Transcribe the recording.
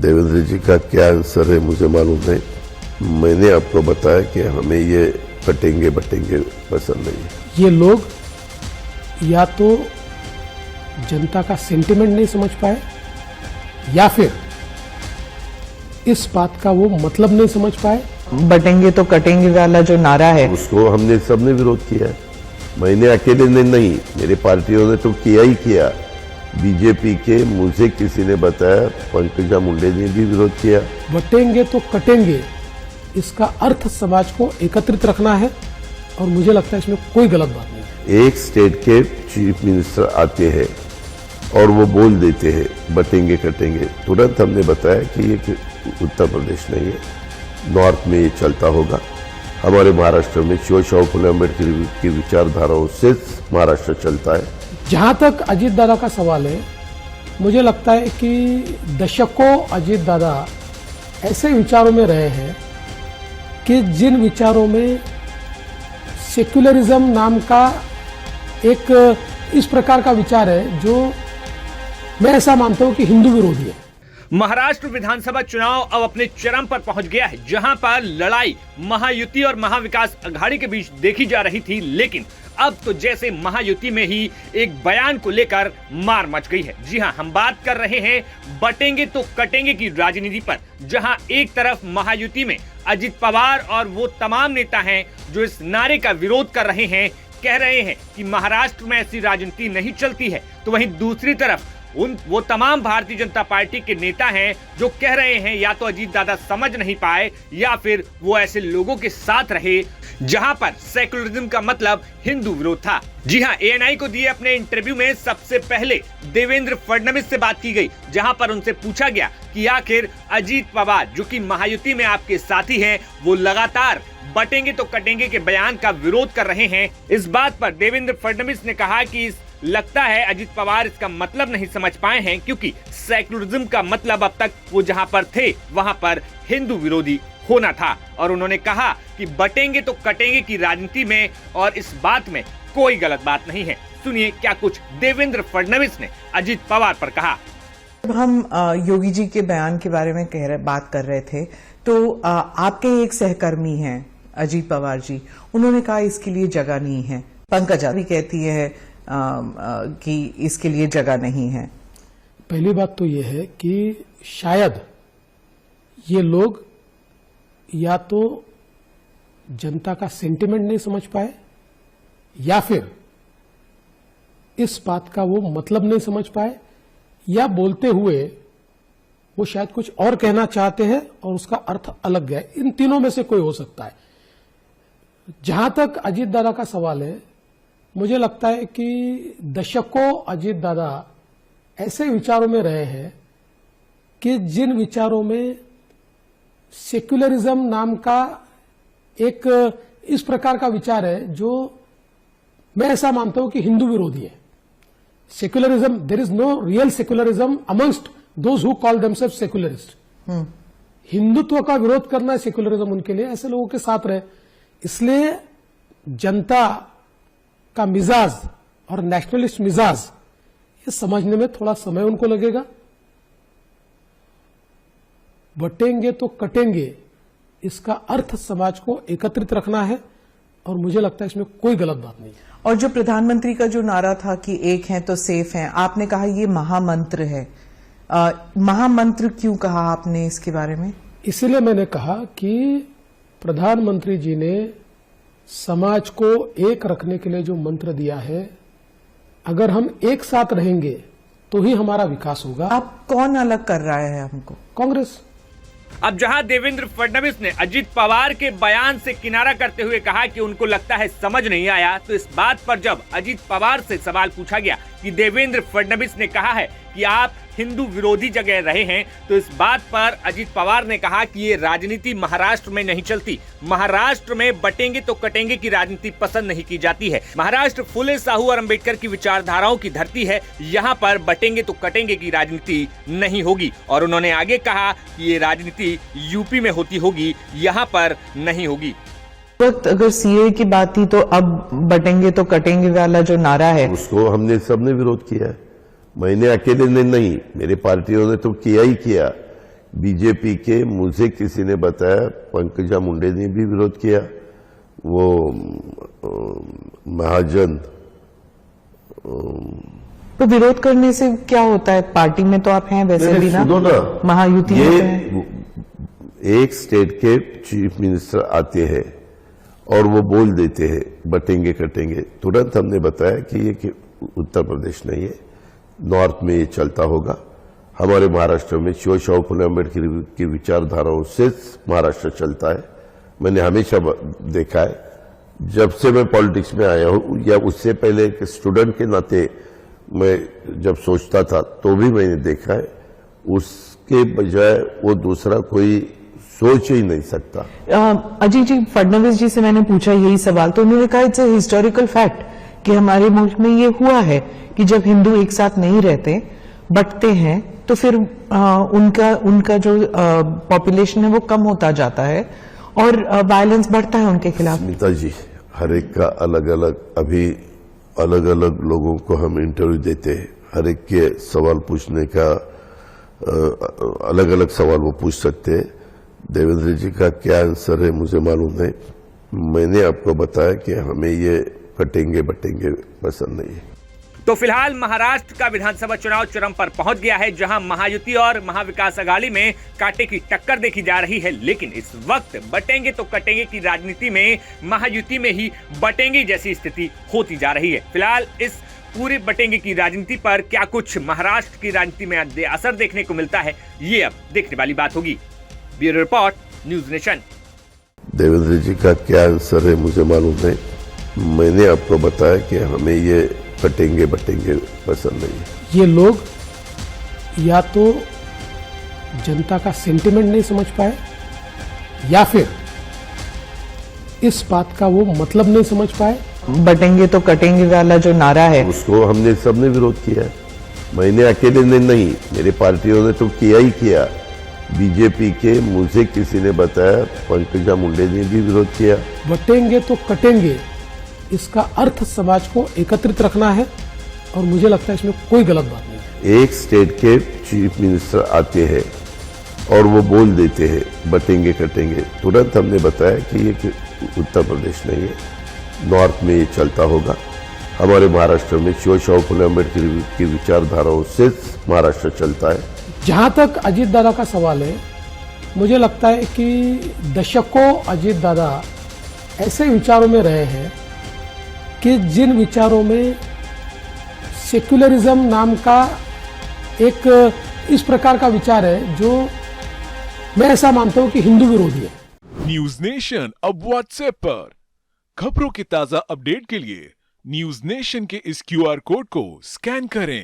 देवेंद्र जी का क्या आंसर है मुझे मालूम नहीं। मैंने आपको बताया कि हमें ये कटेंगे बटेंगे पसंद नहीं है। ये लोग या तो जनता का सेंटिमेंट नहीं समझ पाए या फिर इस बात का वो मतलब नहीं समझ पाए। बटेंगे तो कटेंगे वाला जो नारा है उसको हमने सबने विरोध किया है। मैंने अकेले ने नहीं, मेरे पार्टियों ने तो किया ही किया। बीजेपी के मुझे किसी ने बताया, पंकजा मुंडे ने भी विरोध किया। बटेंगे तो कटेंगे, इसका अर्थ समाज को एकत्रित रखना है और मुझे लगता है इसमें कोई गलत बात नहीं है। एक स्टेट के चीफ मिनिस्टर आते हैं और वो बोल देते हैं बटेंगे कटेंगे, तुरंत हमने बताया कि ये उत्तर प्रदेश नहीं है, नॉर्थ में ये चलता होगा। हमारे महाराष्ट्र में शिवशाहू फुले अम्बेडकर की विचारधाराओं से महाराष्ट्र चलता है। जहां तक अजीत दादा का सवाल है, मुझे लगता है कि दशकों अजीत दादा ऐसे विचारों में रहे हैं कि जिन विचारों में सेक्युलरिज्म नाम का एक इस प्रकार का विचार है जो मैं ऐसा मानता हूं कि हिंदू विरोधी है। महाराष्ट्र विधानसभा चुनाव अब अपने चरम पर पहुंच गया है, जहां पर लड़ाई महायुति और महाविकास अघाड़ी के बीच देखी जा रही थी, लेकिन अब तो जैसे महायुति में ही एक बयान को लेकर मार मच गई है। जी हां, हम बात कर रहे हैं बटेंगे तो कटेंगे की राजनीति पर, जहां एक तरफ महायुति में अजित पवार और वो तमाम नेता हैं जो इस नारे का विरोध कर रहे हैं, कह रहे हैं कि महाराष्ट्र में ऐसी राजनीति नहीं चलती है, तो वहीं दूसरी तरफ वो तमाम भारतीय जनता पार्टी के नेता हैं जो कह रहे हैं या तो अजीत दादा समझ नहीं पाए या फिर वो ऐसे लोगों के साथ रहे जहां पर सेकुलरिज्म का मतलब हिंदू विरोध था। जी हां, एएनआई को दिए अपने इंटरव्यू में सबसे पहले देवेंद्र फडणवीस से बात की गई, जहां पर उनसे पूछा गया कि आखिर अजीत पवार जो कि महायुति में आपके साथी हैं, वो लगातार बटेंगे तो कटेंगे के बयान का विरोध कर रहे हैं। इस बात पर देवेंद्र फडणवीस ने कहा कि लगता है अजित पवार इसका मतलब नहीं समझ पाए हैं, क्योंकि सेकुलरिज्म का मतलब अब तक वो जहां पर थे वहां पर हिंदू विरोधी होना था। और उन्होंने कहा कि बटेंगे तो कटेंगे की राजनीति में और इस बात में कोई गलत बात नहीं है। सुनिए क्या कुछ देवेंद्र फडणवीस ने अजित पवार पर कहा। जब हम योगी जी के बयान के बारे में बात कर रहे थे तो आपके एक सहकर्मी हैं अजीत पवार जी, उन्होंने कहा इसके लिए जगह नहीं है। पंकजा भी कहती है कि इसके लिए जगह नहीं है। पहली बात तो यह है कि शायद ये लोग या तो जनता का सेंटिमेंट नहीं समझ पाए या फिर इस बात का वो मतलब नहीं समझ पाए, या बोलते हुए वो शायद कुछ और कहना चाहते हैं और उसका अर्थ अलग है। इन तीनों में से कोई हो सकता है। जहां तक अजीत दादा का सवाल है, मुझे लगता है कि दशकों अजीत दादा ऐसे विचारों में रहे हैं कि जिन विचारों में सेक्युलरिज्म नाम का एक इस प्रकार का विचार है जो मैं ऐसा मानता हूं कि हिंदू विरोधी है। Secularism, there is no real secularism amongst those who call themselves secularist. Hindutva का विरोध करना है सेक्युलरिज्म उनके लिए, ऐसे लोगों के साथ रहे। इसलिए जनता का मिजाज और नेशनलिस्ट मिजाज ये समझने में थोड़ा समय उनको लगेगा। बटेंगे तो कटेंगे, इसका अर्थ समाज को एकत्रित रखना है और मुझे लगता है इसमें कोई गलत बात नहीं है। और जो प्रधानमंत्री का जो नारा था कि एक है तो सेफ है, आपने कहा ये महामंत्र है। महामंत्र क्यों कहा आपने इसके बारे में? इसलिए मैंने कहा कि प्रधानमंत्री जी ने समाज को एक रखने के लिए जो मंत्र दिया है, अगर हम एक साथ रहेंगे तो ही हमारा विकास होगा। आप कौन अलग कर रहा है हमको? कांग्रेस। अब जहां देवेंद्र फडणवीस ने अजित पवार के बयान से किनारा करते हुए कहा कि उनको लगता है समझ नहीं आया, तो इस बात पर जब अजित पवार से सवाल पूछा गया कि देवेंद्र फडणवीस ने कहा है कि आप हिंदू विरोधी जगह रहे हैं, तो इस बात पर अजित पवार ने कहा कि ये राजनीति महाराष्ट्र में नहीं चलती। महाराष्ट्र में बटेंगे तो कटेंगे की राजनीति पसंद नहीं की जाती है। महाराष्ट्र फुले साहू और अम्बेडकर की विचारधाराओं की धरती है, यहाँ पर बटेंगे तो कटेंगे की राजनीति नहीं होगी। और उन्होंने आगे कहा कि ये राजनीति यूपी में होती होगी, यहाँ पर नहीं होगी। वक्त अगर सीए की बात थी तो अब बटेंगे तो कटेंगे वाला जो नारा है उसको हमने सबने विरोध किया है। मैंने अकेले ने नहीं, मेरे पार्टियों ने तो किया ही किया। बीजेपी के, मुझे किसी ने बताया पंकजा मुंडे ने भी विरोध किया, वो महाजन। तो विरोध करने से क्या होता है? पार्टी में तो आप हैं वैसे भी ना, सुनो ना, महायुति में ये तो हैं। एक स्टेट के चीफ मिनिस्टर आते हैं और वो बोल देते हैं बटेंगे कटेंगे, तुरंत हमने बताया कि ये कि उत्तर प्रदेश नहीं है, नॉर्थ में ये चलता होगा। हमारे महाराष्ट्र में शिवशाहू फुले अम्बेडकर की विचारधाराओं से महाराष्ट्र चलता है। मैंने हमेशा देखा है, जब से मैं पॉलिटिक्स में आया हूं या उससे पहले एक स्टूडेंट के नाते मैं जब सोचता था तो भी मैंने देखा है, उसके बजाय वो दूसरा कोई सोच ही नहीं सकता। अजीत जी, फडणवीस जी से मैंने पूछा यही सवाल, तो उन्होंने कहा इट्स ए हिस्टोरिकल फैक्ट कि हमारे मुल्क में ये हुआ है कि जब हिंदू एक साथ नहीं रहते, बंटते हैं, तो फिर उनका जो पॉपुलेशन है वो कम होता जाता है और वायलेंस बढ़ता है उनके खिलाफ। स्मिता जी, हर एक का अलग अलग, अभी अलग अलग लोगों को हम इंटरव्यू देते हैं, हर एक के सवाल पूछने का अलग अलग सवाल वो पूछ सकते हैं। देवेंद्र जी का क्या आंसर है मुझे मालूम नहीं, मैंने आपको बताया कि हमें ये कटेंगे बटेंगे पसंद नहीं है। तो फिलहाल महाराष्ट्र का विधानसभा चुनाव चरम पर पहुंच गया है, जहां महायुति और महाविकास अघाड़ी में कांटे की टक्कर देखी जा रही है। लेकिन इस वक्त बटेंगे तो कटेंगे की राजनीति में महायुति में ही बटेंगे जैसी स्थिति होती जा रही है। फिलहाल इस पूरे बटेंगे की राजनीति पर क्या कुछ महाराष्ट्र की राजनीति में असर देखने को मिलता है, ये अब देखने वाली बात होगी। Bureau report, news nation. Devendra ji का क्या आंसर है मुझे मालूम नहीं, मैंने आपको बताया कि हमें ये कटेंगे बटेंगे पसंद नहीं है। ये लोग या तो जनता का सेंटिमेंट नहीं समझ पाए या फिर इस बात का वो मतलब नहीं समझ पाए। बटेंगे तो कटेंगे वाला जो नारा है, उसको हमने सबने विरोध किया है, मैंने अकेले ने नहीं, मेरी पार्टियों ने तो किया ही किया। बीजेपी के, मुझे किसी ने बताया पंकजा मुंडे ने भी विरोध किया। बटेंगे तो कटेंगे, इसका अर्थ समाज को एकत्रित रखना है और मुझे लगता है इसमें कोई गलत बात नहीं है। एक स्टेट के चीफ मिनिस्टर आते हैं और वो बोल देते हैं बटेंगे कटेंगे, तुरंत हमने बताया कि ये कि उत्तर प्रदेश नहीं है, नॉर्थ में ये चलता होगा। हमारे महाराष्ट्र में शिवशाहू फुले अम्बेडकर की विचारधाराओं से महाराष्ट्र चलता है। जहां तक अजीत दादा का सवाल है, मुझे लगता है कि दशकों अजीत दादा ऐसे विचारों में रहे हैं कि जिन विचारों में सेक्युलरिज्म नाम का एक इस प्रकार का विचार है जो मैं ऐसा मानता हूं कि हिंदू विरोधी है। न्यूज नेशन अब व्हाट्सएप पर खबरों के ताजा अपडेट के लिए न्यूज नेशन के इस QR कोड को स्कैन करें।